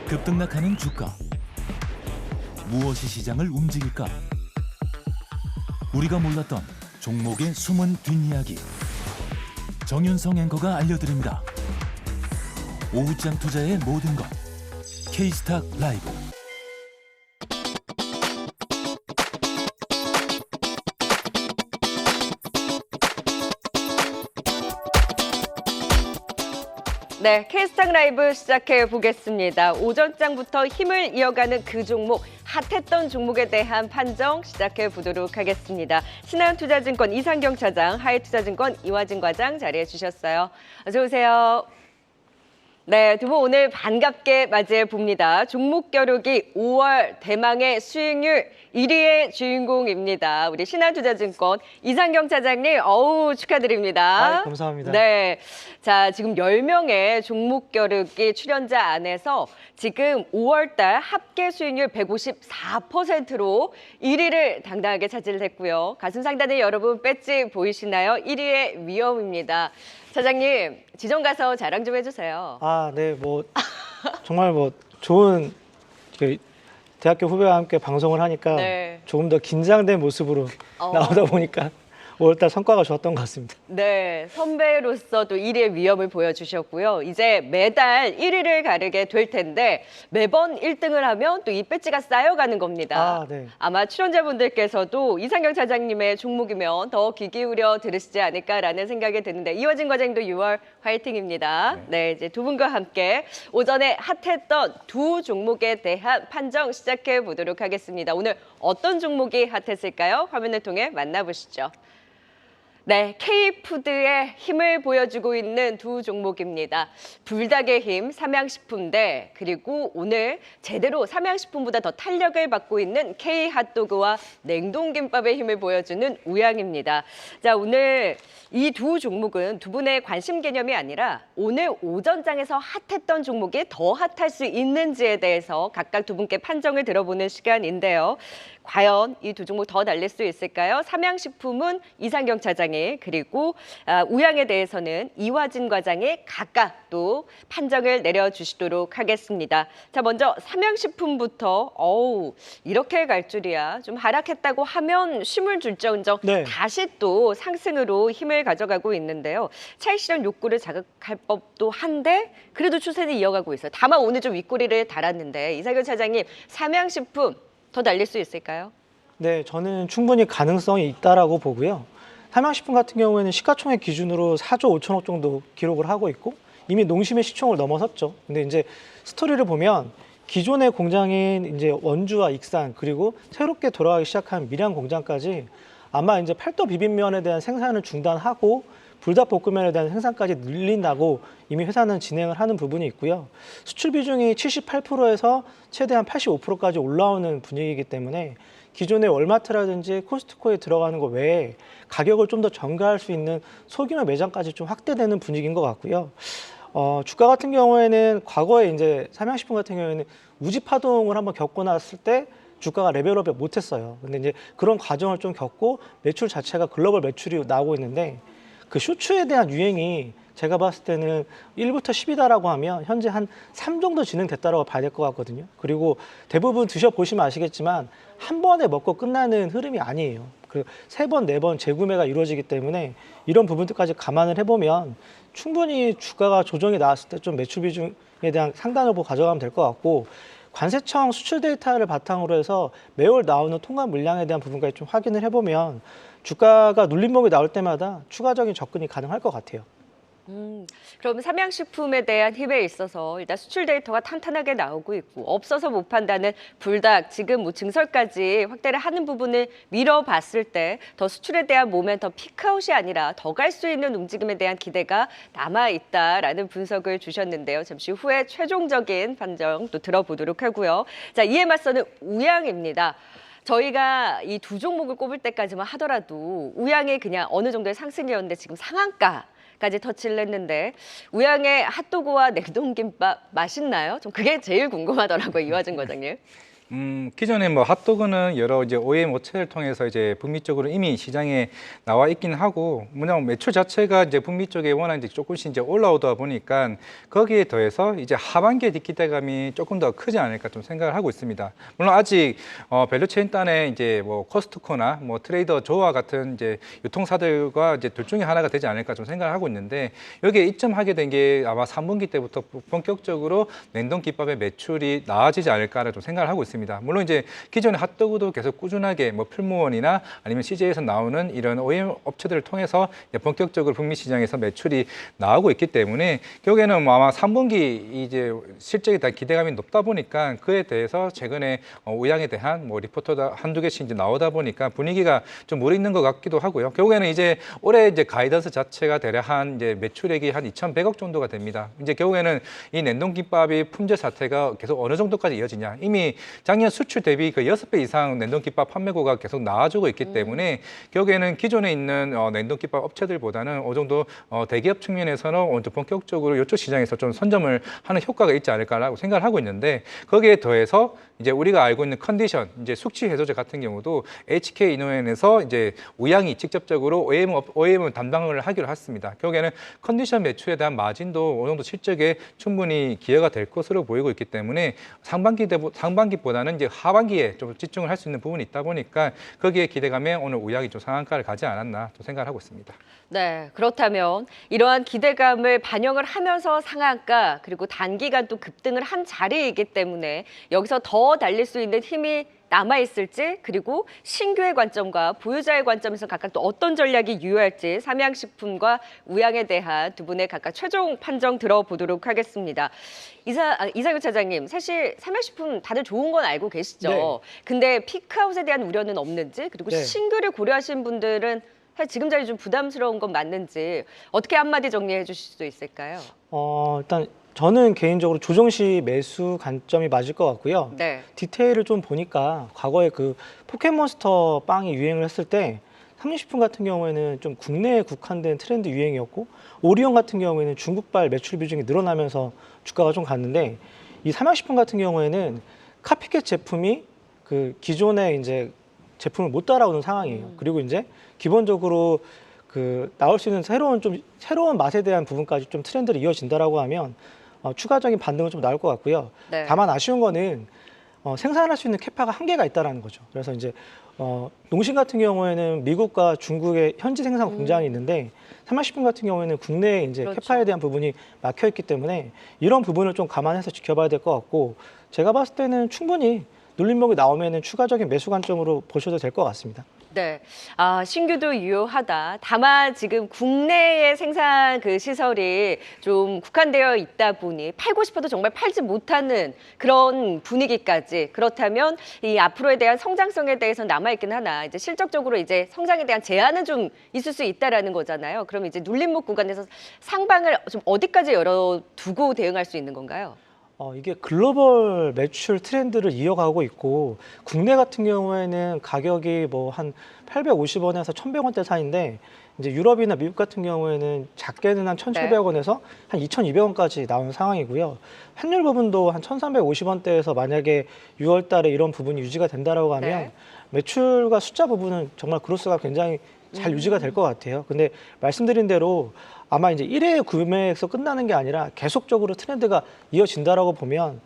급등락하는 주가. 무엇이 시장을 움직일까? 우리가 몰랐던 종목의 숨은 뒷이야기. 정윤성 앵커가 알려드립니다. 오후장 투자의 모든 것. K스탁 라이브. 네, K스탁 라이브 시작해 보겠습니다. 오전장부터 힘을 이어가는 그 종목, 핫했던 종목에 대한 판정 시작해 보도록 하겠습니다. 신한투자증권 이상경 차장, 하이투자증권 이화진 과장 자리해 주셨어요. 어서 오세요. 네, 두 분 오늘 반갑게 맞이해 봅니다. 종목 겨루기 5월 대망의 수익률 1위의 주인공입니다. 우리 신한투자증권 이상경 차장님, 어우 축하드립니다. 감사합니다. 네, 자 지금 10명의 종목 겨루기 출연자 안에서 지금 5월달 합계 수익률 154%로 1위를 당당하게 차지했고요. 가슴 상단에 여러분 배지 보이시나요? 1위의 위험입니다. 차장님, 지점 가서 자랑 좀 해주세요. 네, 정말 좋은 대학교 후배와 함께 방송을 하니까 네. 조금 더 긴장된 모습으로 나오다 보니까 5월달 성과가 좋았던 것 같습니다. 네, 선배로서 또 1위의 위험을 보여주셨고요. 이제 매달 1위를 가르게 될 텐데 매번 1등을 하면 또 이 배지가 쌓여가는 겁니다. 네. 아마 출연자분들께서도 이상경 차장님의 종목이면 더 귀 기울여 들으시지 않을까라는 생각이 드는데 이화진 과장도 6월 화이팅입니다. 네, 이제 두 분과 함께 오전에 핫했던 두 종목에 대한 판정 시작해 보도록 하겠습니다. 오늘 어떤 종목이 핫했을까요? 화면을 통해 만나보시죠. 네, K푸드의 힘을 보여주고 있는 두 종목입니다. 불닭의 힘, 삼양식품 대 그리고 오늘 제대로 삼양식품보다 더 탄력을 받고 있는 K핫도그와 냉동김밥의 힘을 보여주는 우양입니다. 자, 오늘 이 두 종목은 두 분의 관심 개념이 아니라 오늘 오전장에서 핫했던 종목이 더 핫할 수 있는지에 대해서 각각 두 분께 판정을 들어보는 시간인데요. 과연 이 두 종목 더 날릴 수 있을까요? 삼양식품은 이상경 차장이 그리고 우양에 대해서는 이화진 과장이 각각 또 판정을 내려주시도록 하겠습니다. 자, 먼저 삼양식품부터 이렇게 갈 줄이야. 좀 하락했다고 하면 쉼을 줄지언정 네. 다시 또 상승으로 힘을 가져가고 있는데요. 차익 실현 욕구를 자극할 법도 한데 그래도 추세는 이어가고 있어요. 다만 오늘 좀 윗꼬리를 달았는데 이상경 차장님, 삼양식품 더 날릴 수 있을까요? 네, 저는 충분히 가능성이 있다라고 보고요. 삼양식품 같은 경우에는 시가총액 기준으로 4조 5천억 정도 기록을 하고 있고 이미 농심의 시총을 넘어섰죠. 근데 이제 스토리를 보면 기존의 공장인 이제 원주와 익산 그리고 새롭게 돌아가기 시작한 밀양 공장까지 아마 이제 팔도 비빔면에 대한 생산을 중단하고 불닭볶음면에 대한 생산까지 늘린다고 이미 회사는 진행을 하는 부분이 있고요. 수출 비중이 78%에서 최대한 85%까지 올라오는 분위기이기 때문에 기존의 월마트라든지 코스트코에 들어가는 것 외에 가격을 좀 더 전가할 수 있는 소규모 매장까지 좀 확대되는 분위기인 것 같고요. 주가 같은 경우에는 과거에 이제 삼양식품 같은 경우에는 우지 파동을 한번 겪고 났을 때 주가가 레벨업을 못했어요. 근데 이제 그런 과정을 좀 겪고 매출 자체가 글로벌 매출이 나오고 있는데 그 쇼츠에 대한 유행이 제가 봤을 때는 1부터 10이다라고 하면 현재 한 3 정도 진행됐다라고 봐야 될 것 같거든요. 그리고 대부분 드셔보시면 아시겠지만 한 번에 먹고 끝나는 흐름이 아니에요. 그 3번, 4번 재구매가 이루어지기 때문에 이런 부분들까지 감안을 해보면 충분히 주가가 조정이 나왔을 때 좀 매출 비중에 대한 상단을 보고 가져가면 될 것 같고 관세청 수출 데이터를 바탕으로 해서 매월 나오는 통관 물량에 대한 부분까지 좀 확인을 해보면 주가가 눌림목이 나올 때마다 추가적인 접근이 가능할 것 같아요. 그럼 삼양식품에 대한 힘에 있어서 일단 수출 데이터가 탄탄하게 나오고 있고 없어서 못 판다는 불닭 지금 증설까지 확대를 하는 부분을 미뤄봤을 때 더 수출에 대한 모멘텀 피크아웃이 아니라 더 갈 수 있는 움직임에 대한 기대가 남아있다라는 분석을 주셨는데요. 잠시 후에 최종적인 판정 또 들어보도록 하고요. 자, 이에 맞서는 우양입니다. 저희가 이 두 종목을 꼽을 때까지만 하더라도 우양이 그냥 어느 정도의 상승이었는데 지금 상한가까지 터치를 했는데 우양의 핫도그와 냉동김밥 맛있나요? 좀 그게 제일 궁금하더라고요, 이화진 과장님. 기존에 뭐 핫도그는 여러 이제 OEM 업체를 통해서 이제 북미 쪽으로 이미 시장에 나와 있긴 하고, 뭐냐면 매출 자체가 이제 북미 쪽에 워낙 이제 조금씩 이제 올라오다 보니까 거기에 더해서 이제 하반기에 기대감이 조금 더 크지 않을까 좀 생각을 하고 있습니다. 물론 아직 밸류체인 단에 이제 뭐 코스트코나 뭐 트레이더 조와 같은 이제 유통사들과 이제 둘 중에 하나가 되지 않을까 좀 생각을 하고 있는데, 여기에 입점하게 된 게 아마 3분기 때부터 본격적으로 냉동 김밥의 매출이 나아지지 않을까를 좀 생각을 하고 있습니다. 물론 이제 기존의 핫도그도 계속 꾸준하게 뭐 풀무원이나 아니면 CJ에서 나오는 이런 OEM 업체들을 통해서 본격적으로 북미 시장에서 매출이 나오고 있기 때문에 결국에는 뭐 아마 3분기 이제 실적에 대한 기대감이 높다 보니까 그에 대해서 최근에 우양에 대한 뭐 리포터가 한두 개씩 이제 나오다 보니까 분위기가 좀 무르익는 것 같기도 하고요. 결국에는 이제 올해 이제 가이던스 자체가 대략 한 이제 매출액이 한 2,100억 정도가 됩니다. 이제 결국에는 이 냉동김밥이 품절 사태가 계속 어느 정도까지 이어지냐. 이미 작년 수출 대비 그 6배 이상 냉동김밥 판매고가 계속 나아지고 있기 때문에 결국에는 기존에 있는 냉동김밥 업체들보다는 어느 정도 대기업 측면에서는 어느 정도 본격적으로 이쪽 시장에서 좀 선점을 하는 효과가 있지 않을까라고 생각을 하고 있는데, 거기에 더해서 이제 우리가 알고 있는 컨디션, 이제 숙취 해소제 같은 경우도 HK 이노엔에서 이제 우양이 직접적으로 OEM 담당을 하기로 했습니다. 결국에는 컨디션 매출에 대한 마진도 어느 정도 실적에 충분히 기여가 될 것으로 보이고 있기 때문에 상반기보다는 이제 하반기에 좀 집중을 할 수 있는 부분이 있다 보니까 거기에 기대감에 오늘 우양이 좀 상한가를 가지 않았나 또 생각을 하고 있습니다. 네, 그렇다면 이러한 기대감을 반영을 하면서 상한가 그리고 단기간 또 급등을 한 자리이기 때문에 여기서 더 달릴 수 있는 힘이 남아있을지, 그리고 신규의 관점과 보유자의 관점에서 각각 또 어떤 전략이 유효할지 삼양식품과 우양에 대한 두 분의 각각 최종 판정 들어보도록 하겠습니다. 이상규 차장님, 사실 삼양식품 다들 좋은 건 알고 계시죠? 네. 근데 피크아웃에 대한 우려는 없는지, 그리고 네. 신규를 고려하신 분들은 사실 지금 자리 좀 부담스러운 건 맞는지 어떻게 한마디 정리해 주실 수 있을까요? 일단 저는 개인적으로 조정 시 매수 관점이 맞을 것 같고요. 네. 디테일을 좀 보니까 과거에 그 포켓몬스터 빵이 유행을 했을 때 삼양식품 같은 경우에는 좀 국내에 국한된 트렌드 유행이었고, 오리온 같은 경우에는 중국발 매출 비중이 늘어나면서 주가가 좀 갔는데, 이 삼양식품 같은 경우에는 카피캣 제품이 그 기존의 이제 제품을 못 따라오는 상황이에요. 그리고 이제 기본적으로 그 나올 수 있는 새로운 맛에 대한 부분까지 좀 트렌드를 이어진다라고 하면 추가적인 반등은 좀 나올 것 같고요. 네. 다만 아쉬운 거는 생산할 수 있는 캐파가 한계가 있다라는 거죠. 그래서 이제 농심 같은 경우에는 미국과 중국의 현지 생산 공장이 있는데, 삼양식품 같은 경우에는 국내에 이제 그렇죠. 캐파에 대한 부분이 막혀 있기 때문에 이런 부분을 좀 감안해서 지켜봐야 될 것 같고, 제가 봤을 때는 충분히 눌림목이 나오면은 추가적인 매수 관점으로 보셔도 될 것 같습니다. 네, 신규도 유효하다. 다만 지금 국내의 생산 그 시설이 좀 국한되어 있다 보니 팔고 싶어도 정말 팔지 못하는 그런 분위기까지. 그렇다면 이 앞으로에 대한 성장성에 대해서 남아있긴 하나 이제 실적적으로 이제 성장에 대한 제한은 좀 있을 수 있다라는 거잖아요. 그럼 이제 눌림목 구간에서 상방을 좀 어디까지 열어두고 대응할 수 있는 건가요? 이게 글로벌 매출 트렌드를 이어가고 있고, 국내 같은 경우에는 가격이 뭐 한 850원에서 1,100원대 사이인데, 이제 유럽이나 미국 같은 경우에는 작게는 한 1,700원에서 한 2,200원까지 나온 상황이고요. 환율 부분도 한 1,350원대에서 만약에 6월 달에 이런 부분이 유지가 된다라고 하면 네. 매출과 숫자 부분은 정말 그로스가 굉장히 잘 유지가 될 것 같아요. 근데 말씀드린 대로 아마 이제 1회 구매에서 끝나는 게 아니라 계속적으로 트렌드가 이어진다라고 보면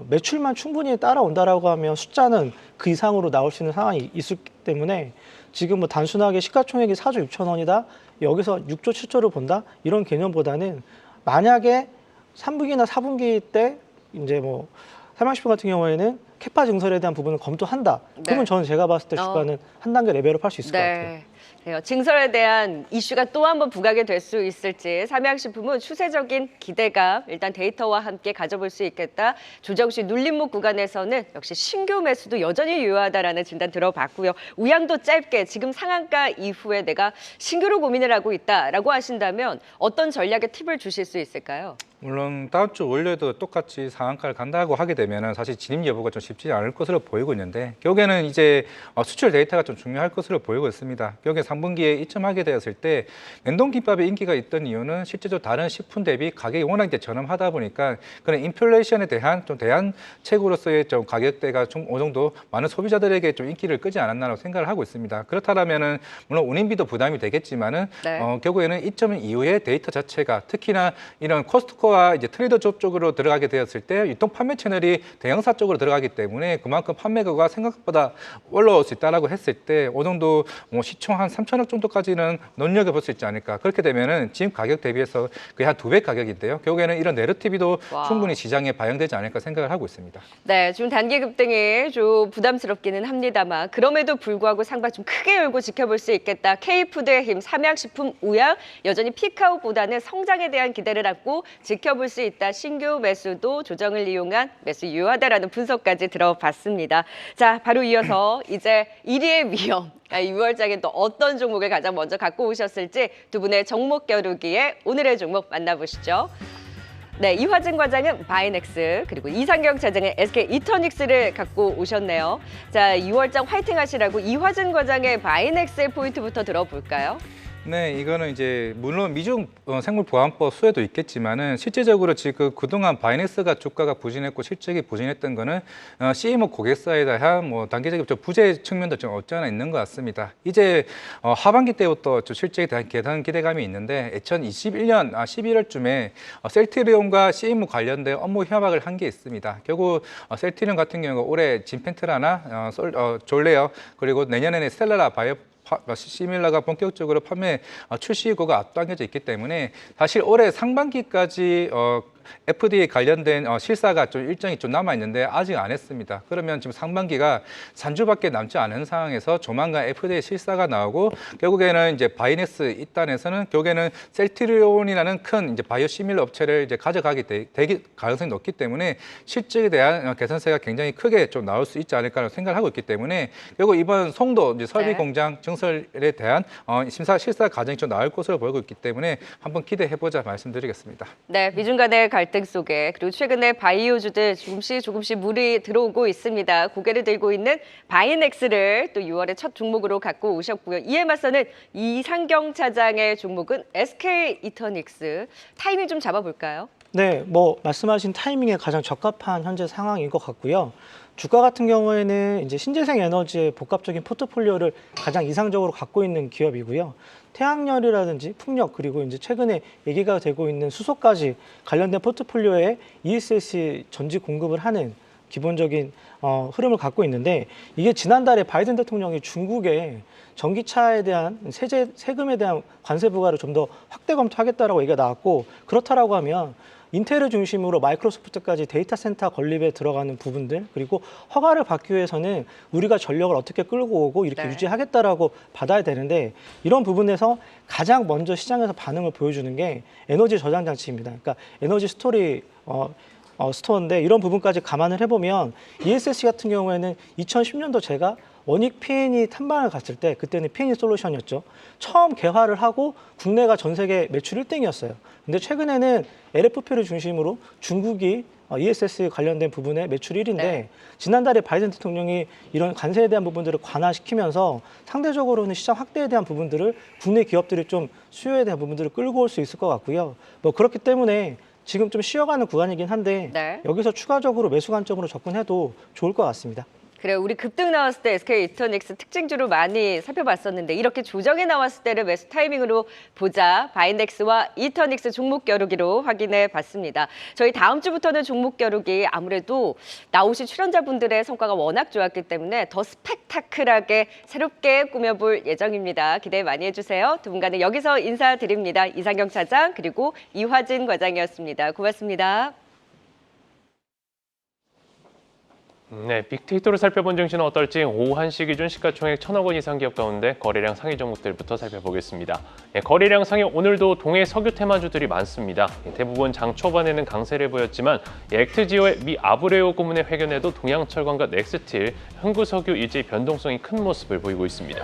매출만 충분히 따라온다라고 하면 숫자는 그 이상으로 나올 수 있는 상황이 있기 때문에, 지금 뭐 단순하게 시가총액이 4조 6천 원이다, 여기서 6조 7조를 본다, 이런 개념보다는 만약에 3분기나 4분기 때 이제 뭐 삼양식품 같은 경우에는 캐파 증설에 대한 부분을 검토한다. 그러면 네. 저는 제가 봤을 때 주가는 한 단계 레벨업 할 수 있을 것 같아요. 그래요. 증설에 대한 이슈가 또 한 번 부각이 될 수 있을지 삼양식품은 추세적인 기대감 일단 데이터와 함께 가져볼 수 있겠다. 조정 시 눌림목 구간에서는 역시 신규 매수도 여전히 유효하다라는 진단 들어봤고요. 우양도 짧게 지금 상한가 이후에 내가 신규로 고민을 하고 있다라고 하신다면 어떤 전략의 팁을 주실 수 있을까요? 물론 다음 주 월요일도 똑같이 상한가를 간다고 하게 되면 사실 진입 여부가 좀 쉽지 않을 것으로 보이고 있는데, 결국에는 이제 수출 데이터가 좀 중요할 것으로 보이고 있습니다. 결국에 상분기에 입점하게 되었을 때 냉동김밥의 인기가 있던 이유는 실제적으로 다른 식품 대비 가격이 워낙 이제 저렴하다 보니까 그런 인플레이션에 대한 좀 대안책으로서의 좀 가격대가 좀 어느 정도 많은 소비자들에게 좀 인기를 끄지 않았나라고 생각을 하고 있습니다. 그렇다면은 물론 운임비도 부담이 되겠지만은 네. 결국에는 입점 이후에 데이터 자체가 특히나 이런 코스트코와 이제 트레이더조 쪽으로 들어가게 되었을 때 유통 판매 채널이 대형사 쪽으로 들어가기 때문에 그만큼 판매가가 생각보다 올라올 수 있다라고 했을 때 어느 정도 뭐 시총 한 3천억 정도까지는 눈여겨볼 수 있지 않을까. 그렇게 되면은 지금 가격 대비해서 거의 한 2배 가격인데요. 결국에는 이런 내러티브도 와. 충분히 시장에 반영되지 않을까 생각을 하고 있습니다. 네, 좀 단기 급등이 좀 부담스럽기는 합니다만 그럼에도 불구하고 상방 좀 크게 열고 지켜볼 수 있겠다. K푸드의 힘, 삼양식품, 우양 여전히 피크아웃보다는 성장에 대한 기대를 안고 지켜볼 수 있다. 신규 매수도 조정을 이용한 매수 유효하다라는 분석까지 들어봤습니다. 자, 바로 이어서 이제 1위의 위험. 6월장에 또 어떤 종목을 가장 먼저 갖고 오셨을지 두 분의 종목 겨루기에 오늘의 종목 만나보시죠. 네, 이화진 과장은 바이넥스, 그리고 이상경 차장은 SK 이터닉스를 갖고 오셨네요. 자, 6월장 화이팅 하시라고 이화진 과장의 바이넥스의 포인트부터 들어볼까요? 네, 이거는 이제 물론 미중 생물보안법 수혜도 있겠지만은 실제적으로 지금 그동안 바이넥스가 주가가 부진했고 실적이 부진했던 거는 CMO 고객사에 대한 뭐 단기적인 좀 부재 측면도 좀 없지 않아 있는 것 같습니다. 이제 하반기 때부터 좀 실적에 대한 계산 기대감이 있는데 2021년 11월쯤에 셀트리온과 CMO 관련된 업무 협약을 한 게 있습니다. 결국 셀트리온 같은 경우가 올해 진펜트라나 졸레어 그리고 내년에는 스텔라라 바이오 시밀라가 본격적으로 판매 출시 예고가 앞당겨져 있기 때문에 사실 올해 상반기까지 FDA 관련된 실사가 좀 일정이 좀 남아 있는데 아직 안 했습니다. 그러면 지금 상반기가 3주밖에 남지 않은 상황에서 조만간 FDA 실사가 나오고 결국에는 이제 바이넥스 입단에서는 결국에는 셀트리온이라는 큰 이제 바이오 시밀러 업체를 이제 가져가게 되기 가능성이 높기 때문에 실적에 대한 개선세가 굉장히 크게 좀 나올 수 있지 않을까라고 생각을 하고 있기 때문에 결국 이번 송도 이제 설비 네. 공장 증설에 대한 실사 과정이 좀 나올 것으로 보이고 있기 때문에 한번 기대해 보자 말씀드리겠습니다. 네, 미중 간의 갈등 속에 그리고 최근에 바이오주들 조금씩 물이 들어오고 있습니다. 고개를 들고 있는 바이넥스를 또 6월의 첫 종목으로 갖고 오셨고요. 이에 맞서는 이상경 차장의 종목은 SK 이터닉스. 타이밍 좀 잡아볼까요? 네, 뭐 말씀하신 타이밍에 가장 적합한 현재 상황인 것 같고요. 주가 같은 경우에는 이제 신재생 에너지의 복합적인 포트폴리오를 가장 이상적으로 갖고 있는 기업이고요. 태양열이라든지 풍력 그리고 이제 최근에 얘기가 되고 있는 수소까지 관련된 포트폴리오에 ESS 전지 공급을 하는 기본적인 흐름을 갖고 있는데 이게 지난달에 바이든 대통령이 중국에 전기차에 대한 세금에 대한 관세 부과를 좀 더 확대 검토하겠다라고 얘기가 나왔고 그렇다라고 하면 인텔을 중심으로 마이크로소프트까지 데이터 센터 건립에 들어가는 부분들 그리고 허가를 받기 위해서는 우리가 전력을 어떻게 끌고 오고 이렇게 네. 유지하겠다라고 받아야 되는데 이런 부분에서 가장 먼저 시장에서 반응을 보여주는 게 에너지 저장 장치입니다. 그러니까 에너지 스토리 스토어인데 이런 부분까지 감안을 해보면 ESS 같은 경우에는 2010년도 제가 원익 P&E 탐방을 갔을 때 그때는 P&E 솔루션이었죠. 처음 개화를 하고 국내가 전 세계 매출 1등이었어요. 근데 최근에는 LFP를 중심으로 중국이 ESS 관련된 부분에 매출 1위인데 네. 지난달에 바이든 대통령이 이런 관세에 대한 부분들을 관화시키면서 상대적으로는 시장 확대에 대한 부분들을 국내 기업들이 좀 수요에 대한 부분들을 끌고 올 수 있을 것 같고요. 뭐 그렇기 때문에 지금 좀 쉬어가는 구간이긴 한데 네. 여기서 추가적으로 매수 관점으로 접근해도 좋을 것 같습니다. 그래, 우리 급등 나왔을 때 SK 이터닉스 특징주로 많이 살펴봤었는데 이렇게 조정이 나왔을 때를 매수 타이밍으로 보자. 바이넥스와 이터닉스 종목 겨루기로 확인해 봤습니다. 저희 다음 주부터는 종목 겨루기 아무래도 나오신 출연자분들의 성과가 워낙 좋았기 때문에 더 스펙타클하게 새롭게 꾸며볼 예정입니다. 기대 많이 해주세요. 두 분과는 여기서 인사드립니다. 이상경 차장 그리고 이화진 과장이었습니다. 고맙습니다. 네, 빅데이터로 살펴본 증시는 어떨지 오후 1시 기준 시가총액 1,000억 원 이상 기업 가운데 거래량 상위 종목들부터 살펴보겠습니다. 거래량 상위 오늘도 동해 석유 테마주들이 많습니다. 대부분 장 초반에는 강세를 보였지만 액트지오의 미 아브레오 고문의 회견에도 동양철강과 넥스틸, 흥구석유 일제히 변동성이 큰 모습을 보이고 있습니다.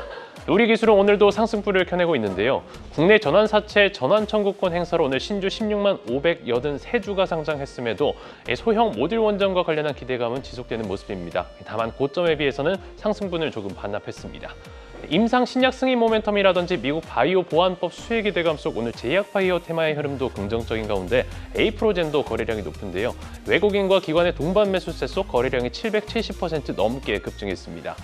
우리기술은 오늘도 상승불을 켜내고 있는데요. 국내 전환사채 전환청구권 행사로 오늘 신주 16만 583주가 상장했음에도 소형 모듈 원전과 관련한 기대감은 지속되는 모습입니다. 모습입니다. 다만 고점에 비해서는 상승분을 조금 반납했습니다. 임상 신약 승인 모멘텀이라든지 미국 바이오 보안법 수혜 기대감 속 오늘 제약 바이오 테마의 흐름도 긍정적인 가운데 에이프로젠도 거래량이 높은데요. 외국인과 기관의 동반 매수세 속 거래량이 770% 넘게 급증했습니다.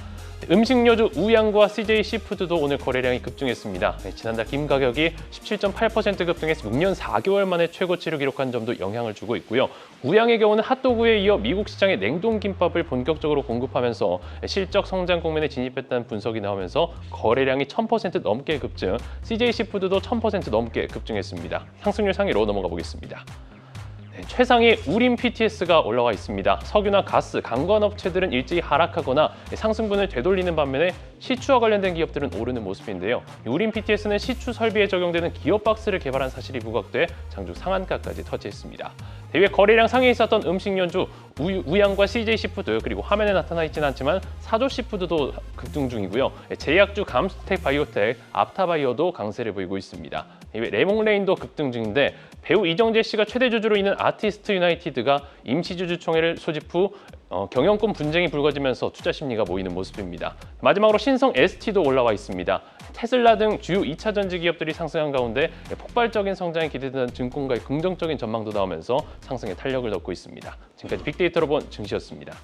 음식료주 우양과 CJ 시푸드도 오늘 거래량이 급증했습니다. 지난달 김 가격이 17.8% 급등해서 6년 4개월 만에 최고치를 기록한 점도 영향을 주고 있고요. 우양의 경우는 핫도그에 이어 미국 시장에 냉동김밥을 본격적으로 공급하면서 실적 성장 국면에 진입했다는 분석이 나오면서 거래량이 1000% 넘게 급증, CJ 시푸드도 1000% 넘게 급증했습니다. 상승률 상위로 넘어가 보겠습니다. 최상위 우림 PTS가 올라와 있습니다. 석유나 가스, 강건업체들은 일찍 하락하거나 상승분을 되돌리는 반면에 시추와 관련된 기업들은 오르는 모습인데요. 우림 PTS는 시추 설비에 적용되는 기업 박스를 개발한 사실이 부각돼 장중 상한가까지 터치했습니다. 대회 거래량 상위에 있었던 음식료주 우양과 CJ 시푸드 그리고 화면에 나타나 있지는 않지만 사조 시푸드도 급등 중이고요. 제약주 감스텍 바이오텍, 앞타바이오도 강세를 보이고 있습니다. 이외 레몽레인도 급등 중인데 배우 이정재 씨가 최대 주주로 있는 아티스트 유나이티드가 임시주주총회를 소집 후 경영권 분쟁이 불거지면서 투자 심리가 모이는 모습입니다. 마지막으로 신성 ST도 올라와 있습니다. 테슬라 등 주요 2차 전지 기업들이 상승한 가운데 폭발적인 성장이 기대되는 증권가의 긍정적인 전망도 나오면서 상승에 탄력을 얻고 있습니다. 지금까지 빅데이터로 본 증시였습니다.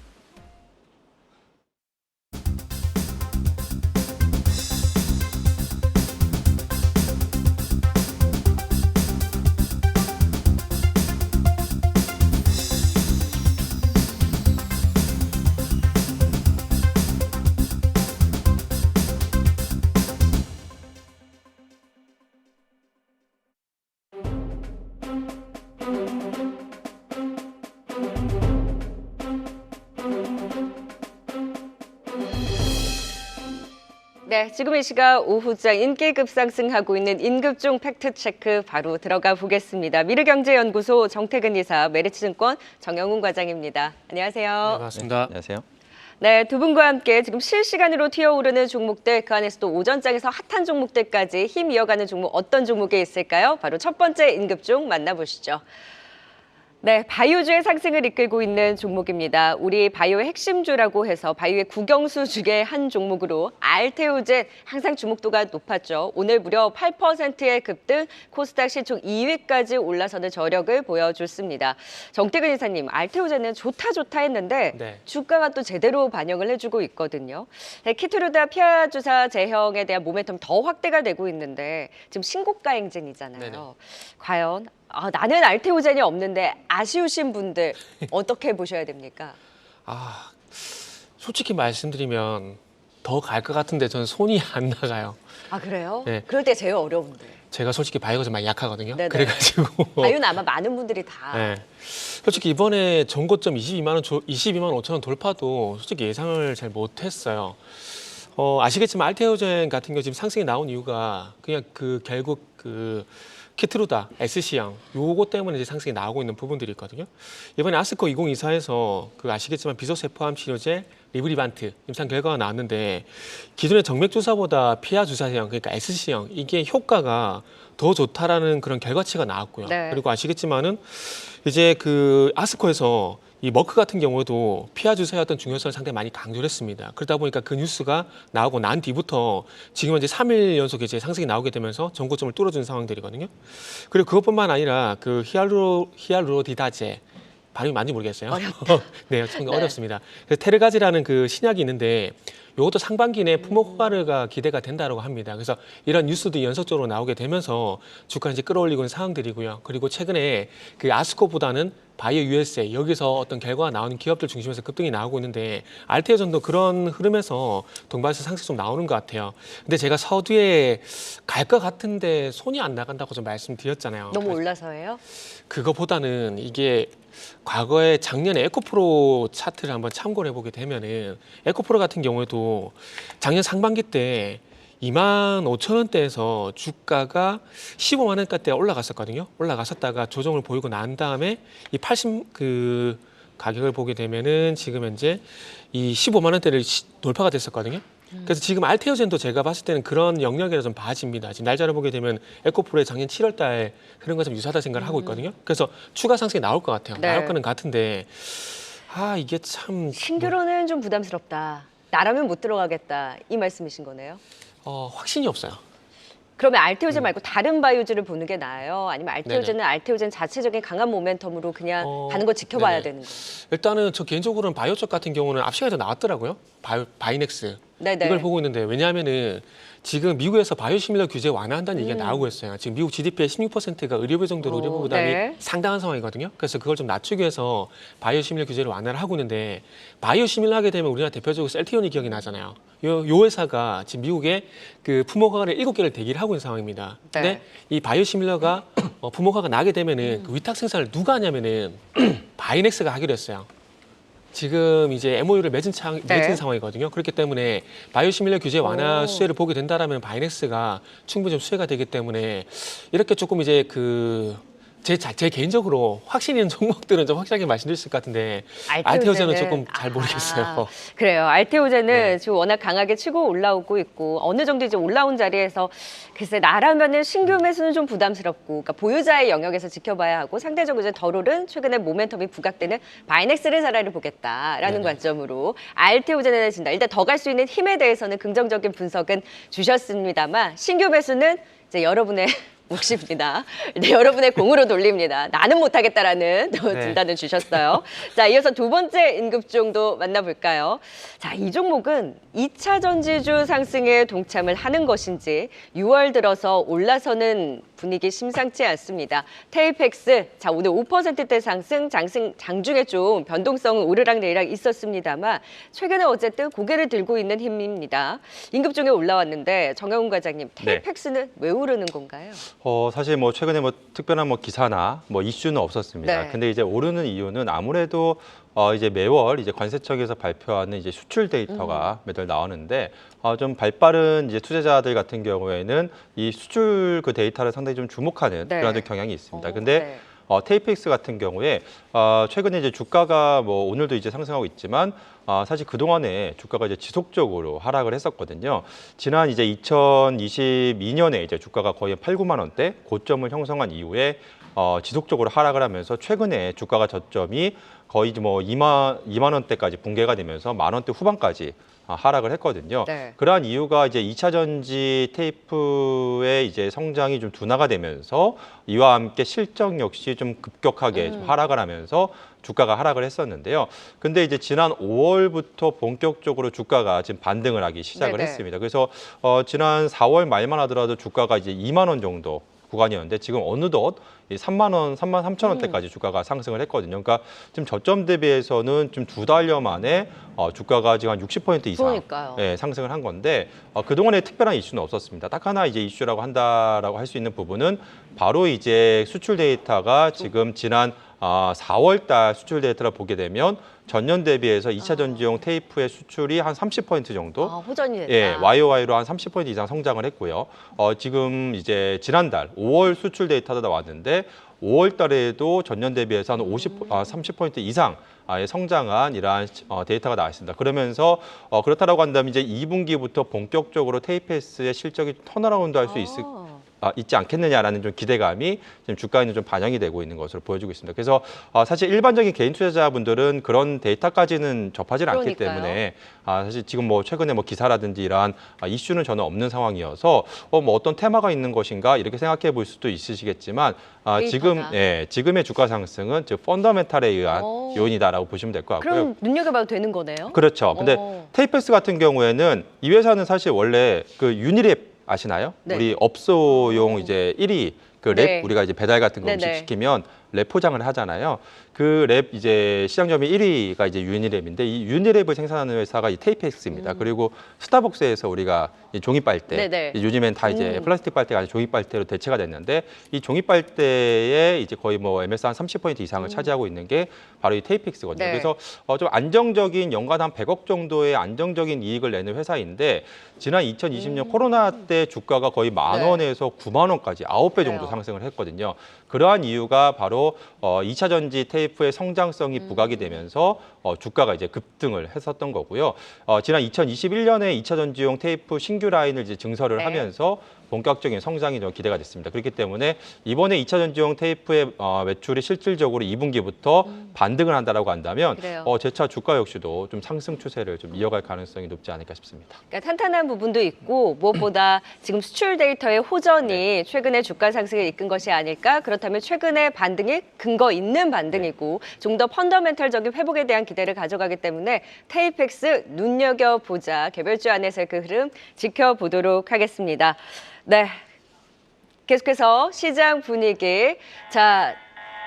네, 지금 이 시각 오후장 인기 급상승하고 있는 인급종 팩트체크 바로 들어가 보겠습니다. 미르경제연구소 정태근 이사, 메리츠증권 정영훈 과장입니다. 안녕하세요. 네, 반갑습니다. 안녕하세요. 네, 두 분과 함께 지금 실시간으로 튀어오르는 종목들, 그 안에서도 오전장에서 핫한 종목들까지 힘 이어가는 종목 어떤 종목에 있을까요? 바로 첫 번째 인급종 만나보시죠. 네, 바이오주의 상승을 이끌고 있는 종목입니다. 우리 바이오의 핵심주라고 해서 바이오의 국영수 중에 한 종목으로 알테오젠 항상 주목도가 높았죠. 오늘 무려 8%의 급등, 코스닥 시총 2위까지 올라서는 저력을 보여줬습니다. 정태근 이사님, 알테오젠은 좋다 했는데 네. 주가가 또 제대로 반영을 해주고 있거든요. 네, 키트루다 피하 주사 제형에 대한 모멘텀 더 확대가 되고 있는데 지금 신고가 행진이잖아요. 네네. 과연 나는 알테오젠이 없는데 아쉬우신 분들 어떻게 보셔야 됩니까? 솔직히 말씀드리면 더 갈 것 같은데 저는 손이 안 나가요. 아, 그래요? 네. 그럴 때 제일 어려운데. 제가 솔직히 바이오가 좀 많이 약하거든요. 네네. 그래가지고 바이오는 아마 많은 분들이 다. 네. 솔직히 이번에 전고점 22만 5천 원 돌파도 솔직히 예상을 잘 못했어요. 아시겠지만 알테오젠 같은 경우 지금 상승이 나온 이유가 그냥 결국 키트루다, SC형 요거 때문에 이제 상승이 나오고 있는 부분들이 있거든요. 이번에 아스코 2024에서 아시겠지만 비소세포암 치료제 리브리반트 임상 결과가 나왔는데 기존의 정맥 주사보다 피하 주사형 그러니까 SC형 이게 효과가 더 좋다라는 그런 결과치가 나왔고요. 네. 그리고 아시겠지만은 이제 아스코에서 이 머크 같은 경우도 피하 주사의 어떤 중요성을 상당히 많이 강조를 했습니다. 그러다 보니까 그 뉴스가 나오고 난 뒤부터 지금 이제 3일 연속 이제 상승이 나오게 되면서 전고점을 뚫어준 상황들이거든요. 그리고 그것뿐만 아니라 히알루로디다제 발음이 맞는지 모르겠어요. 네, 상당히 어렵습니다. 그래서 테르가지라는 신약이 있는데 이것도 상반기 내에 품목 허가가 기대가 된다고 합니다. 그래서 이런 뉴스도 연속적으로 나오게 되면서 주가 이제 끌어올리고 있는 상황들이고요. 그리고 최근에 아스코보다는 바이오 USA 여기서 어떤 결과가 나오는 기업들 중심에서 급등이 나오고 있는데 알테오전도 그런 흐름에서 동반해서 상승 좀 나오는 것 같아요. 근데 제가 서두에 갈 것 같은데 손이 안 나간다고 좀 말씀드렸잖아요. 너무 올라서예요? 그거보다는 이게 과거에 작년에 에코프로 차트를 한번 참고를 해보게 되면은 에코프로 같은 경우에도 작년 상반기 때 2만 5천 원대에서 주가가 15만 원대에 올라갔었거든요. 올라갔었다가 조정을 보이고 난 다음에 이 80 가격을 보게 되면은 지금 현재 이 15만 원대를 돌파가 됐었거든요. 그래서 지금 알테오젠도 제가 봤을 때는 그런 영역이라 좀 봐집니다. 지금 날짜를 보게 되면 에코프로의 작년 7월 달 그런 것과 좀 유사하다 생각을 하고 있거든요. 그래서 추가 상승이 나올 것 같아요. 네. 나올 거는 같은데 이게 참 신규로는 좀 부담스럽다. 나라면 못 들어가겠다. 이 말씀이신 거네요. 확신이 없어요. 그러면 알테오젠 말고 다른 바이오주를 보는 게 나아요? 아니면 알테오젠은 알테오젠 자체적인 강한 모멘텀으로 그냥 가는 거 지켜봐야 네네. 되는 거예요? 일단은 저 개인적으로는 바이오 쪽 같은 경우는 앞 시간에도 나왔더라고요. 바이넥스. 네네. 이걸 보고 있는데 왜냐하면은 지금 미국에서 바이오시밀러 규제 완화한다는 얘기가 나오고 있어요. 지금 미국 GDP의 16%가 의료비 정도로 의료비 부담이 네. 상당한 상황이거든요. 그래서 그걸 좀 낮추기 위해서 바이오시밀러 규제를 완화를 하고 있는데 바이오시밀러 하게 되면 우리나라 대표적으로 셀티온이 기억이 나잖아요. 요 회사가 지금 미국에 그 품목화를 7개를 대기를 하고 있는 상황입니다. 근데 네. 이 바이오시밀러가 품목화가 나게 되면은 그 위탁 생산을 누가 하냐면은 바이넥스가 하기로 했어요. 지금 이제 MOU를 맺은 네. 상황이거든요. 그렇기 때문에 바이오시밀러 규제 완화 수혜를 보게 된다라면 바이넥스가 충분히 좀 수혜가 되기 때문에 이렇게 조금 이제 제 개인적으로 확신 있는 종목들은 좀 확실하게 말씀드릴 수 있을 것 같은데 알테오젠은 조금 잘 모르겠어요. 그래요. 알테오젠은 네. 지금 워낙 강하게 치고 올라오고 있고 어느 정도 이제 올라온 자리에서 글쎄 나라면은 신규 매수는 좀 부담스럽고 그러니까 보유자의 영역에서 지켜봐야 하고 상대적으로 이제 덜 오른 최근에 모멘텀이 부각되는 바이넥스를 차라리 보겠다라는 네네. 관점으로 알테오젠에 대해서 일단 더 갈 수 있는 힘에 대해서는 긍정적인 분석은 주셨습니다만 신규 매수는 이제 여러분의 몫입니다. 네, 여러분의 공으로 돌립니다. 나는 못하겠다라는 진단을 주셨어요. 자, 이어서 두 번째 임급종도 만나볼까요? 자, 이 종목은 2차 전지주 상승에 동참을 하는 것인지 6월 들어서 올라서는 분위기 심상치 않습니다. 테이펙스, 자, 오늘 5%대 상승, 장중에 좀 변동성은 오르락내리락 있었습니다만 최근에 어쨌든 고개를 들고 있는 힘입니다. 임급종에 올라왔는데 정영훈 과장님, 테이펙스는 왜 오르는 건가요? 사실 뭐 최근에 뭐 특별한 뭐 기사나 뭐 이슈는 없었습니다. 네. 근데 이제 오르는 이유는 아무래도 이제 매월 이제 관세청에서 발표하는 이제 수출 데이터가 매달 나오는데 좀 발빠른 이제 투자자들 같은 경우에는 이 수출 그 데이터를 상당히 좀 주목하는 네. 그런 경향이 있습니다. 근데 네. 테이펙스 같은 경우에 최근에 이제 주가가 뭐 오늘도 이제 상승하고 있지만 사실 그동안에 주가가 이제 지속적으로 하락을 했었거든요. 지난 이제 2022년에 이제 주가가 거의 8, 9만 원대 고점을 형성한 이후에 지속적으로 하락을 하면서 최근에 주가가 저점이 거의 뭐 2만 원대까지 붕괴가 되면서 만 원대 후반까지 하락을 했거든요. 네. 그러한 이유가 이제 2차 전지 테이프의 이제 성장이 좀 둔화가 되면서 이와 함께 실적 역시 좀 급격하게 좀 하락을 하면서 주가가 하락을 했었는데요. 근데 이제 지난 5월부터 본격적으로 주가가 지금 반등을 하기 시작을 네네. 했습니다. 그래서 지난 4월 말만 하더라도 주가가 이제 2만 원 정도 구간이었는데 지금 어느덧 3만 원, 3만 3천 원대까지 주가가 상승을 했거든요. 그러니까 지금 저점 대비해서는 좀 2달여 만에 주가가 지금 한 60% 이상 그러니까요. 상승을 한 건데 그동안에 특별한 이슈는 없었습니다. 딱 하나 이제 이슈라고 한다라고 할 수 있는 부분은 바로 이제 수출 데이터가 지금 지난 4월 달 수출 데이터를 보게 되면 전년 대비해서 2차 전지용 테이프의 수출이 한 30% 정도 호전이 됐다. 예, YOY로 한 30% 이상 성장을 했고요. 지금 이제 지난달 5월 수출 데이터가 나왔는데 5월 달에도 전년 대비해서 한 30% 이상 성장한 이러한 데이터가 나왔습니다. 그러면서 그렇다라고 한다면 이제 2분기부터 본격적으로 테이프의 실적이 턴어라운드 할 수 있지 않겠느냐라는 좀 기대감이 지금 주가에는 좀 반영이 되고 있는 것으로 보여지고 있습니다. 그래서 사실 일반적인 개인 투자자분들은 그런 데이터까지는 접하지 않기 그러니까요. 때문에 사실 지금 뭐 최근에 뭐 기사라든지 이러한 이슈는 전혀 없는 상황이어서 뭐 어떤 테마가 있는 것인가 이렇게 생각해 볼 수도 있으시겠지만 지금의 주가 상승은 즉 펀더멘탈에 의한 요인이다라고 보시면 될 것 같고요. 그럼 눈여겨봐도 되는 거네요? 그렇죠. 근데 테이펙스 같은 경우에는 이 회사는 사실 원래 그 유니랩 아시나요? 네. 우리 업소용 이제 1위 그 랩 네. 우리가 이제 배달 같은 거 네네. 음식 시키면 랩 포장을 하잖아요. 그 랩 이제 시장점이 1위가 이제 유니랩인데 이 유니랩을 생산하는 회사가 이 테이펙스입니다. 그리고 스타벅스에서 우리가 이 종이 빨대 네네. 요즘엔 다 이제 플라스틱 빨대가 아니라 종이 빨대로 대체가 됐는데 이 종이 빨대에 이제 거의 뭐 MS 한 30% 이상을 차지하고 있는 게 바로 이 테이펙스거든요. 네. 그래서 좀 안정적인 연간 한 100억 정도의 안정적인 이익을 내는 회사인데 지난 2020년 코로나 때 주가가 거의 만 원에서 9만 원까지 9배 정도 그래요. 상승을 했거든요. 그러한 이유가 바로 2차 전지 테이프의 성장성이 부각이 되면서 주가가 이제 급등을 했었던 거고요. 지난 2021년에 2차 전지용 테이프 신규 라인을 이제 증설을 네. 하면서 본격적인 성장이 좀 기대가 됐습니다. 그렇기 때문에 이번에 2차 전지용 테이프의 매출이 실질적으로 2분기부터 반등을 한다라고 한다면 그래요. 재차 주가 역시도 좀 상승 추세를 좀 이어갈 가능성이 높지 않을까 싶습니다. 그러니까 탄탄한 부분도 있고 무엇보다 지금 수출 데이터의 호전이 최근에 주가 상승을 이끈 것이 아닐까? 그렇다면 최근의 반등이 근거 있는 반등이고 좀 더 펀더멘털적인 회복에 대한 기대를 가져가기 때문에 테이펙스 눈여겨보자. 개별주 안에서의 그 흐름 지켜보도록 하겠습니다. 네, 계속해서 시장 분위기. 자,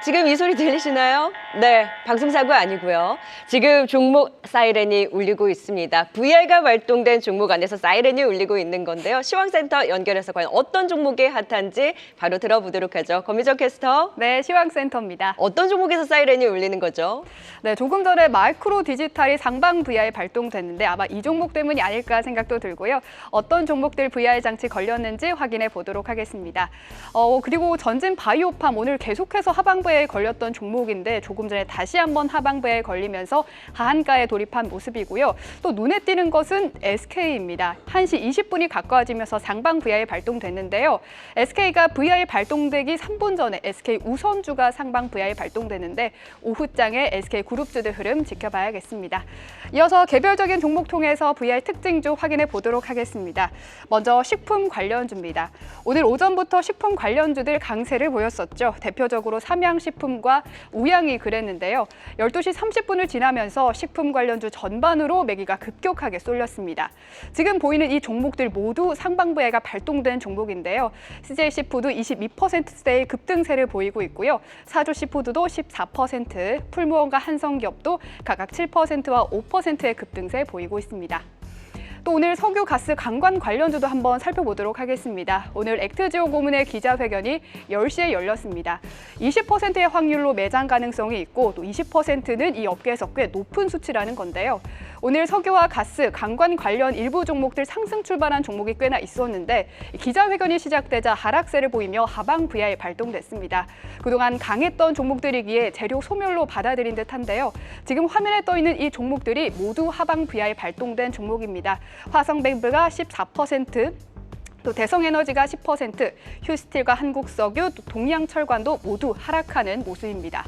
지금 이 소리 들리시나요? 네, 방송사고 아니고요. 지금 종목 사이렌이 울리고 있습니다. VR가 발동된 종목 안에서 사이렌이 울리고 있는 건데요. 시황센터 연결해서 과연 어떤 종목이 핫한지 바로 들어보도록 하죠. 권미정 캐스터. 네, 시황센터입니다. 어떤 종목에서 사이렌이 울리는 거죠? 네, 조금 전에 마이크로 디지털이 상방 VR 발동됐는데 아마 이 종목 때문이 아닐까 생각도 들고요. 어떤 종목들 VR 장치 걸렸는지 확인해 보도록 하겠습니다. 그리고 전진 바이오팜 오늘 계속해서 하방 VR에 걸렸던 종목인데 조금 전에 다시 한번 하방 VR에 걸리면서 하한가에 돌입한 모습이고요. 또 눈에 띄는 것은 SK입니다. 1시 20분이 가까워지면서 상방 VR에 발동됐는데요. SK가 VR 발동되기 3분 전에 SK 우선주가 상방 VR에 발동되는데 오후장에 SK 그룹주들 흐름 지켜봐야겠습니다. 이어서 개별적인 종목 통해서 VR 특징주 확인해 보도록 하겠습니다. 먼저 식품 관련주입니다. 오늘 오전부터 식품 관련주들 강세를 보였었죠. 대표적으로 삼양식품과 우양이 그랬는데요. 12시 30분을 지나면서 식품 관련주 전반으로 매기가 급격하게 쏠렸습니다. 지금 보이는 이 종목들 모두 상방 VR가 발동된 종목인데요. CJC푸드 22%대의 급등세를 보이고 있고요. 사주시푸드도 14%, 풀무원과 한성기업도 각각 7%와 5%의 급등세 보이고 있습니다. 또 오늘 석유, 가스, 관광 관련주도 한번 살펴보도록 하겠습니다. 오늘 액트지오 고문의 기자회견이 10시에 열렸습니다. 20%의 확률로 매장 가능성이 있고 또 20%는 이 업계에서 꽤 높은 수치라는 건데요. 오늘 석유와 가스, 관광 관련 일부 종목들 상승 출발한 종목이 꽤나 있었는데 기자회견이 시작되자 하락세를 보이며 하방 VR 발동됐습니다. 그동안 강했던 종목들이기에 재료 소멸로 받아들인 듯한데요. 지금 화면에 떠 있는 이 종목들이 모두 하방 VR 발동된 종목입니다. 화성뱅브가 14%, 또 대성에너지가 10%, 휴스틸과 한국석유, 또 동양철관도 모두 하락하는 모습입니다.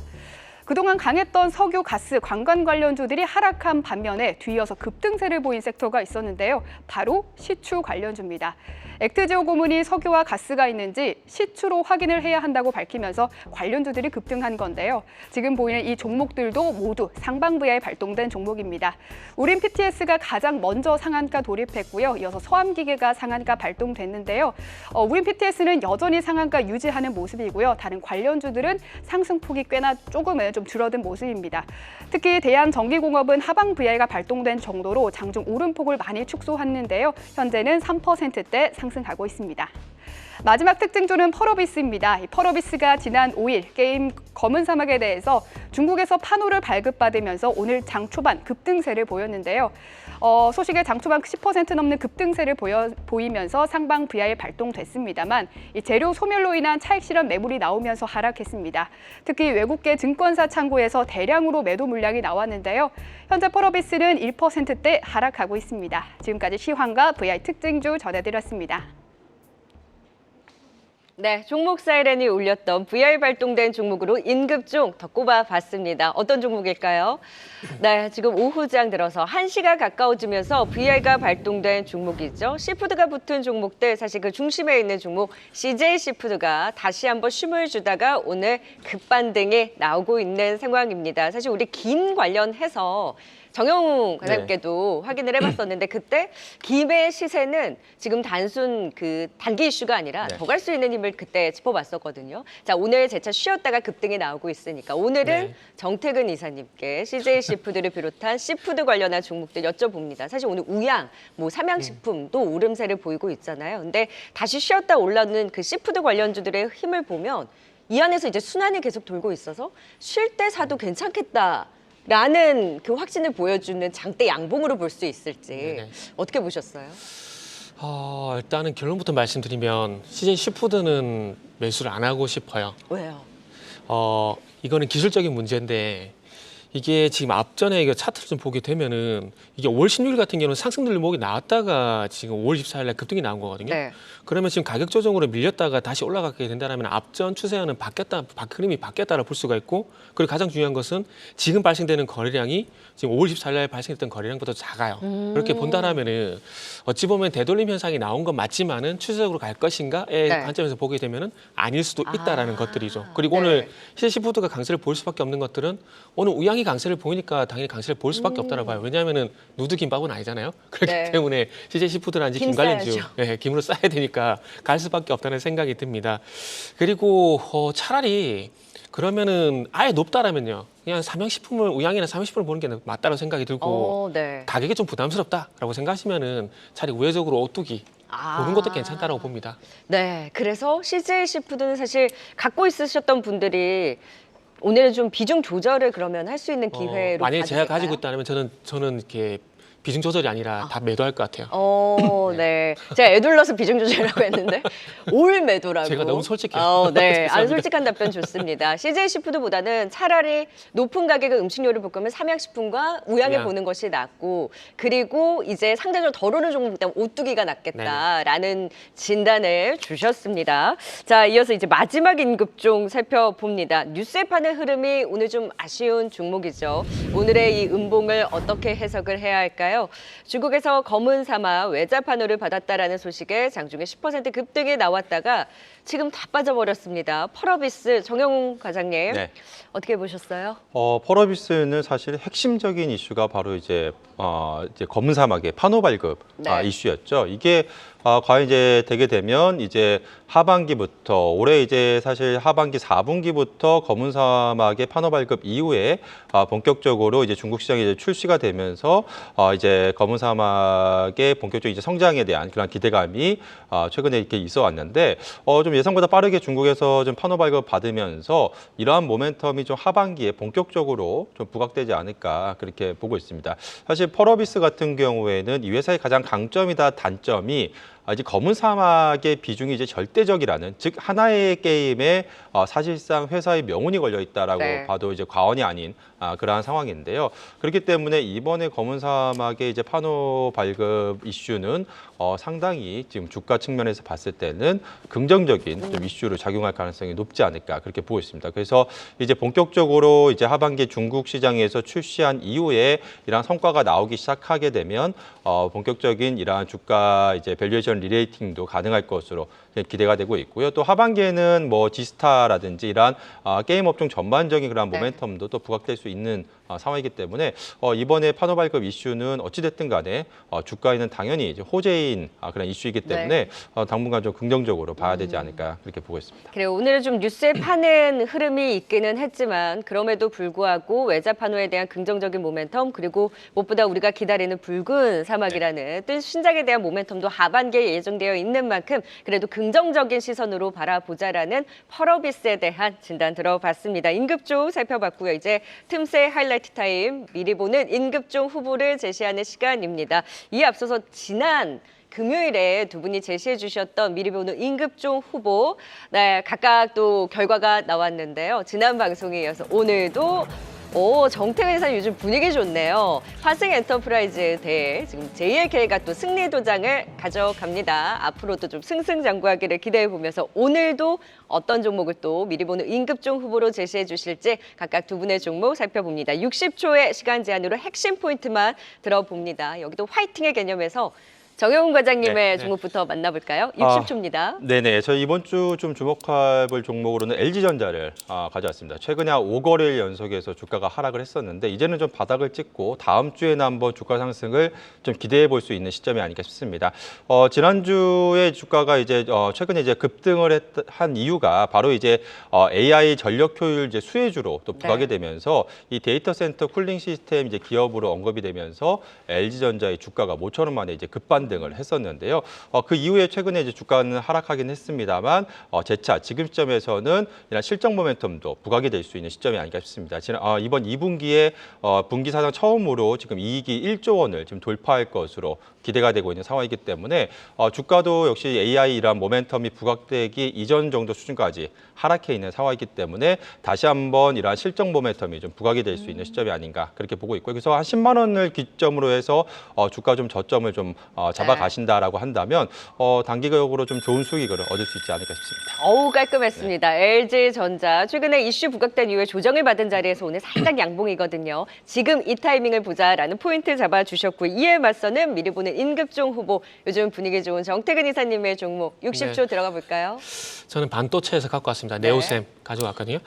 그동안 강했던 석유, 가스, 관광 관련주들이 하락한 반면에 뒤이어서 급등세를 보인 섹터가 있었는데요. 바로 시추 관련주입니다. 액트지오 고문이 석유와 가스가 있는지 시추로 확인을 해야 한다고 밝히면서 관련주들이 급등한 건데요. 지금 보이는 이 종목들도 모두 상방 VR 발동된 종목입니다. 우린 PTS가 가장 먼저 상한가 돌입했고요. 이어서 서암기계가 상한가 발동됐는데요. 우린 PTS는 여전히 상한가 유지하는 모습이고요. 다른 관련주들은 상승폭이 꽤나 조금은 좀 줄어든 모습입니다. 특히 대한전기공업은 하방 VR가 발동된 정도로 장중 오름폭을 많이 축소했는데요. 현재는 3%대 상승하고 있습니다. 마지막 특징주는 펄어비스입니다. 이 펄어비스가 지난 5일 게임 검은 사막에 대해서 중국에서 판호를 발급받으면서 오늘 장 초반 급등세를 보였는데요. 소식에 장 초반 10% 넘는 급등세를 보이면서 상방 VR 발동됐습니다만 이 재료 소멸로 인한 차익 실현 매물이 나오면서 하락했습니다. 특히 외국계 증권사 창구에서 대량으로 매도 물량이 나왔는데요. 현재 펄어비스는 1%대 하락하고 있습니다. 지금까지 시황과 VR 특징주 전해드렸습니다. 네, 종목 사이렌이 울렸던 VR 발동된 종목으로 인급종 더 꼽아봤습니다. 어떤 종목일까요? 네, 지금 오후장 들어서 1시가 가까워지면서 VR가 발동된 종목이죠. 시푸드가 붙은 종목들, 사실 그 중심에 있는 종목 CJ시푸드가 다시 한번 쉼을 주다가 오늘 급반등이 나오고 있는 상황입니다. 사실 우리 김 관련해서 정영웅 과장님께도 확인을 해봤었는데 그때 김의 시세는 지금 단순 그 단기 이슈가 아니라 더 갈 수 있는 힘을 그때 짚어봤었거든요. 자, 오늘 재차 쉬었다가 급등이 나오고 있으니까 오늘은 정태근 이사님께 CJ시푸드를 비롯한 시푸드 관련한 종목들 여쭤봅니다. 사실 오늘 우양, 뭐 삼양식품도 오름세를 보이고 있잖아요. 근데 다시 쉬었다 올라오는 그 시푸드 관련주들의 힘을 보면 이 안에서 이제 순환이 계속 돌고 있어서 쉴 때 사도 괜찮겠다. 라는 그 확신을 보여주는 장대 양봉으로 볼 수 있을지 어떻게 보셨어요? 일단은 결론부터 말씀드리면 CJ 시푸드는 매수를 안 하고 싶어요. 왜요? 이거는 기술적인 문제인데 이게 지금 앞전에 이거 차트를 좀 보게 되면은 이게 5월 16일 같은 경우는 상승들목이 나왔다가 지금 5월 24일 날 급등이 나온 거거든요. 네. 그러면 지금 가격 조정으로 밀렸다가 다시 올라가게 된다면 앞전 추세와는 흐름이 바뀌었다를 볼 수가 있고, 그리고 가장 중요한 것은 지금 발생되는 거래량이 지금 5월 24일 날 발생했던 거래량보다 작아요. 그렇게 본다라면은 어찌 보면 되돌림 현상이 나온 건 맞지만은 추세적으로 갈 것인가의 네. 관점에서 보게 되면은 아닐 수도 있다라는 것들이죠. 그리고 네. 오늘 시세시푸드가 강세를 보일 수밖에 없는 것들은 오늘 우양이 강세를 보이니까 당연히 강세를 볼 수밖에 없다고 봐요. 왜냐하면은 누드 김밥은 아니잖아요. 그렇기 네. 때문에 시세시푸드라든지 김 김관련주 싸야죠. 김으로 싸야 되니까 갈 수밖에 없다는 생각이 듭니다. 그리고 차라리 그러면은 아예 높다라면요, 그냥 삼양식품을 우양이나 삼양식품을 보는 게 맞다고 생각이 들고 네. 가격이 좀 부담스럽다라고 생각하시면은 차라리 우회적으로 오뚜기 보는 것도 괜찮다라고 봅니다. 네, 그래서 CJ 시푸드는 사실 갖고 있으셨던 분들이 오늘은 좀 비중 조절을 그러면 할 수 있는 기회로 만약에 봐도 제가 될까요? 가지고 있다면 저는 이렇게 비중 조절이 아니라 다 매도할 것 같아요. 네. 제가 애둘러서 비중 조절이라고 했는데 올 매도라고. 제가 너무 솔직해요. 네. 죄송합니다. 솔직한 답변 좋습니다. CJ 시푸드보다는 차라리 높은 가격의 음식료를 볶으면 삼양식품과 우양을 우양. 보는 것이 낫고, 그리고 이제 상대적으로 덜 오르는 종목보다 오뚜기가 낫겠다라는 진단을 주셨습니다. 자, 이어서 이제 마지막 인급종 살펴봅니다. 뉴스에 파는 흐름이 오늘 좀 아쉬운 종목이죠. 오늘의 이 음봉을 어떻게 해석을 해야 할까요? 중국에서 검은 사막 외자 판호를 받았다라는 소식에 장중에 10% 급등이 나왔다가 지금 다 빠져버렸습니다. 펄어비스 정영훈 과장님, 네. 어떻게 보셨어요? 펄어비스는 사실 핵심적인 이슈가 바로 이제 검은 사막의 판호 발급 네. 이슈였죠. 이게 과연 이제 되게 되면 이제 하반기부터 올해 이제 사실 하반기 4분기부터 검은 사막의 판호 발급 이후에 본격적으로 이제 중국 시장에 이제 출시가 되면서 이제 검은 사막의 본격적인 이제 성장에 대한 그런 기대감이 최근에 이렇게 있어 왔는데 좀 예상보다 빠르게 중국에서 좀 판호 발급 받으면서 이러한 모멘텀이 좀 하반기에 본격적으로 좀 부각되지 않을까 그렇게 보고 있습니다. 사실 펄어비스 같은 경우에는 이 회사의 가장 강점이다 단점이 이제 검은 사막의 비중이 이제 절대적이라는, 즉 하나의 게임에 사실상 회사의 명운이 걸려 있다라고 네. 봐도 이제 과언이 아닌 그러한 상황인데요. 그렇기 때문에 이번에 검은 사막의 이제 판호 발급 이슈는 상당히 지금 주가 측면에서 봤을 때는 긍정적인 좀 이슈로 작용할 가능성이 높지 않을까 그렇게 보고 있습니다. 그래서 이제 본격적으로 이제 하반기 중국 시장에서 출시한 이후에 이러한 성과가 나오기 시작하게 되면 본격적인 이러한 주가 이제 밸류에이션 리레이팅도 가능할 것으로 기대가 되고 있고요. 또 하반기에는 뭐 지스타라든지 이러한 게임 업종 전반적인 그런 네. 모멘텀도 또 부각될 수 있는 상황이기 때문에 이번에 판호 발급 이슈는 어찌됐든 간에 주가에는 당연히 이제 호재인 그런 이슈이기 때문에 당분간 좀 긍정적으로 봐야 되지 않을까 그렇게 보고 있습니다. 그래요. 오늘은 좀 뉴스에 파는 흐름이 있기는 했지만 그럼에도 불구하고 외자 판호에 대한 긍정적인 모멘텀, 그리고 무엇보다 우리가 기다리는 붉은 사막이라는 또 신작에 대한 모멘텀도 하반기에 예정되어 있는 만큼 그래도 긍정적인 시선으로 바라보자라는 펄어비스에 대한 진단 들어봤습니다. 인급종 살펴봤고요. 이제 틈새 하이라이트 타임, 미리 보는 인급종 후보를 제시하는 시간입니다. 이에 앞서서 지난 금요일에 두 분이 제시해 주셨던 미리 보는 인급종 후보, 네, 각각 또 결과가 나왔는데요. 지난 방송에 이어서 오늘도 정태근 회사 요즘 분위기 좋네요. 화승 엔터프라이즈 대회 지금 JLK가 또 승리 도장을 가져갑니다. 앞으로도 좀 승승장구하기를 기대해 보면서 오늘도 어떤 종목을 또 미리 보는 인급종 후보로 제시해 주실지 각각 두 분의 종목 살펴봅니다. 60초의 시간 제한으로 핵심 포인트만 들어봅니다. 여기도 화이팅의 개념에서 정영훈 과장님의 종목부터 만나볼까요? 60초입니다. 네네. 저희 이번 주 좀 주목할 종목으로는 LG전자를 가져왔습니다. 최근에 5거래일 연속해서 주가가 하락을 했었는데 이제는 좀 바닥을 찍고 다음 주에는 한번 주가 상승을 좀 기대해 볼 수 있는 시점이 아닐까 싶습니다. 지난주에 주가가 이제 최근에 이제 급등을 한 이유가 바로 이제 AI 전력 효율 이제 수혜주로 또 부각이 되면서 이 데이터 센터 쿨링 시스템 이제 기업으로 언급이 되면서 LG전자의 주가가 모처럼 만에 이제 급반 급반등을 했었는데요. 그 이후에 최근에 이제 주가는 하락하긴 했습니다만 재차 지금 시점에서는 이런 실적 모멘텀도 부각이 될 수 있는 시점이 아닌가 싶습니다. 이번 2분기에 분기 사상 처음으로 지금 이익이 1조 원을 지금 돌파할 것으로 기대가 되고 있는 상황이기 때문에 주가도 역시 AI 이런 모멘텀이 부각되기 이전 정도 수준까지 하락해 있는 상황이기 때문에 다시 한번 이러한 실적 모멘텀이 좀 부각이 될 수 있는 시점이 아닌가 그렇게 보고 있고요. 그래서 한 10만 원을 기점으로 해서 주가 좀 저점을 좀 잡아가신다라고 한다면 단기적으로 좀 좋은 수익을 얻을 수 있지 않을까 싶습니다. 어우, 깔끔했습니다. LG전자 최근에 이슈 부각된 이후에 조정을 받은 자리에서 오늘 살짝 양봉이거든요. 지금 이 타이밍을 보자라는 포인트 잡아주셨고, 이에 맞서는 미리 보는 임급종 후보, 요즘 분위기 좋은 정태근 이사님의 종목 60초 네. 들어가 볼까요? 저는 반도체에서 갖고 왔습니다. 네. 네오셈 가져왔거든요.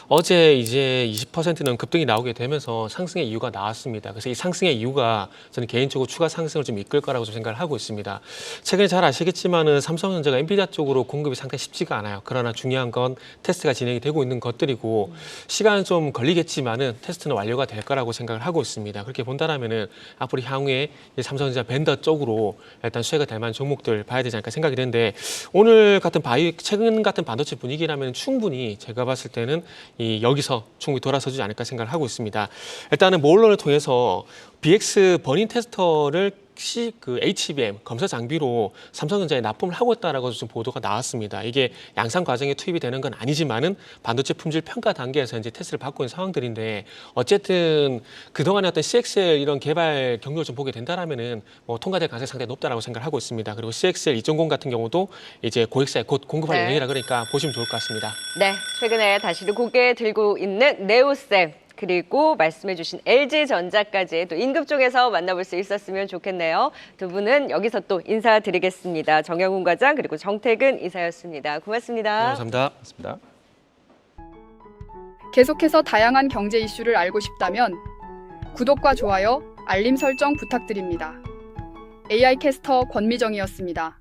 어제 이제 20%는 급등이 나오게 되면서 상승의 이유가 나왔습니다. 그래서 이 상승의 이유가 저는 개인적으로 추가 상승을 좀 이끌 거라고 좀 생각을 하고 있습니다. 최근에 잘 아시겠지만은 삼성전자가 엔비디아 쪽으로 공급이 상당히 쉽지가 않아요. 그러나 중요한 건 테스트가 진행이 되고 있는 것들이고 시간은 좀 걸리겠지만은 테스트는 완료가 될 거라고 생각을 하고 있습니다. 그렇게 본다라면은 앞으로 향후에 삼성전자 벤더 쪽으로 일단 수혜가 될 만한 종목들 봐야 되지 않을까 생각이 되는데, 오늘 같은 최근 같은 반도체 분위기라면 충분히 제가 봤을 때는 여기서 충분히 돌아서지 않을까 생각을 하고 있습니다. 일단은 몰론을 통해서 BX 버닝 테스터를 그 HBM 검사 장비로 삼성전자에 납품을 하고 있다라고 좀 보도가 나왔습니다. 이게 양산 과정에 투입이 되는 건 아니지만은 반도체 품질 평가 단계에서 이제 테스트를 받고 있는 상황들인데, 어쨌든 그동안의 어떤 CXL 이런 개발 경로를 좀 보게 된다라면은 통과될 가능성이 상당히 높다라고 생각을 하고 있습니다. 그리고 CXL 2.0 같은 경우도 이제 고객사에 곧 공급할 네. 예정이라 그러니까 보시면 좋을 것 같습니다. 네, 최근에 다시를 고개 들고 있는 네오셈, 그리고 말씀해주신 LG전자까지 또 임급종에서 만나볼 수 있었으면 좋겠네요. 두 분은 여기서 또 인사드리겠습니다. 정영훈 과장 그리고 정태근 이사였습니다. 고맙습니다. 네, 감사합니다. 맞습니다. 계속해서 다양한 경제 이슈를 알고 싶다면 구독과 좋아요, 알림 설정 부탁드립니다. AI 캐스터 권미정이었습니다.